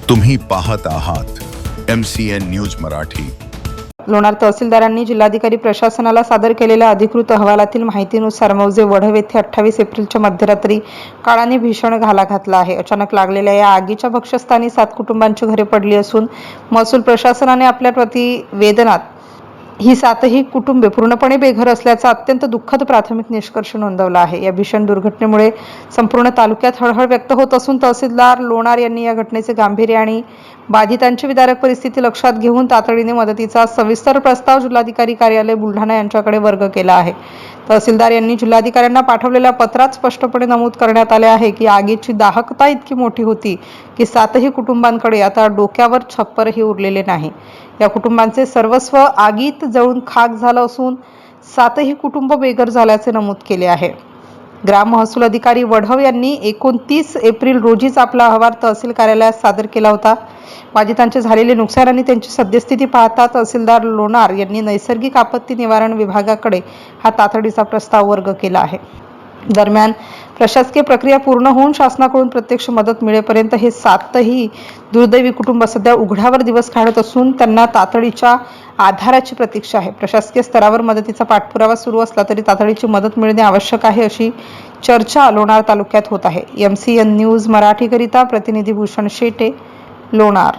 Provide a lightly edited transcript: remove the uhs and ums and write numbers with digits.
तुम्ही पाहत आहात MCN न्यूज मराठी। लोणार तहसीलदारांनी जिल्हाधिकारी प्रशासनाला सादर केलेल्या अधिकृत अहवालातील माहितीनुसार मौजे वढव येथे 28 एप्रिलच्या मध्यरात्री काळाने भीषण घाला घातला आहे। अचानक लागलेल्या या आगीच्या भक्ष्यस्थानी 7 कुटुंबांची घरे पडली असून महसूल प्रशासनाने आपल्या प्रतिवेदनात ही 7ही कुटुंबे पूर्णपणे बेघर असल्याचा अत्यंत दुःखद प्राथमिक निष्कर्ष नोंदवला आहे। या भीषण दुर्घटनेमुळे संपूर्ण तालुक्यात हळहळ व्यक्त होत असून तहसीलदार लोणार यांनी या घटनेचे गांभीर्य आणि बाधितांची विदारक परिस्थिती लक्षात घेऊन तातडीने मदतीचा सविस्तर प्रस्ताव जिल्हाधिकारी कार्यालय बुलढाणा यांच्याकडे वर्ग केला आहे। तहसीलदार यांनी जिल्हाधिकाऱ्यांना पाठवलेल्या पत्रात स्पष्टपणे नमूद करण्यात आले आहे की आगीची दाहकता इतकी मोठी होती की 7ही कुटुंबांकडे आता डोक्यावर छप्परही उरलेले नाही। या कुटुंबांचे सर्वस्व आगीत जळून खाक झालं असून 7ही कुटुंब बेघर झाल्याचे नमूद केले आहे। ग्राम महसूल अधिकारी वढव यांनी 29 एप्रिल रोजीच आपला अहवाल तहसील कार्यालयात सादर केला होता। बाधितांचे झालेले नुकसान आणि त्यांची सद्यस्थिती पाहता तहसीलदार लोणार यांनी नैसर्गिक आपत्ती निवारण विभागाकडे हा तातडीचा प्रस्ताव वर्ग केला आहे। दरम्यान प्रशासकीय प्रक्रिया पूर्ण होऊन शासनाकडून प्रत्यक्ष मदत मिळेपर्यंत हे 7ही दुर्दैवी कुटुंब सध्या उघड्यावर दिवस काढत असून त्यांना तातडीच्या आधाराची प्रतीक्षा आहे। प्रशासकीय स्तरावर मदतीचा पाठपुरावा सुरू असला तरी तातडीची मदत मिळणे आवश्यक आहे अशी चर्चा लोणार तालुक्यात होत आहे। MCN न्यूज मराठीकरिता प्रतिनिधी भूषण शेटे, लोणार।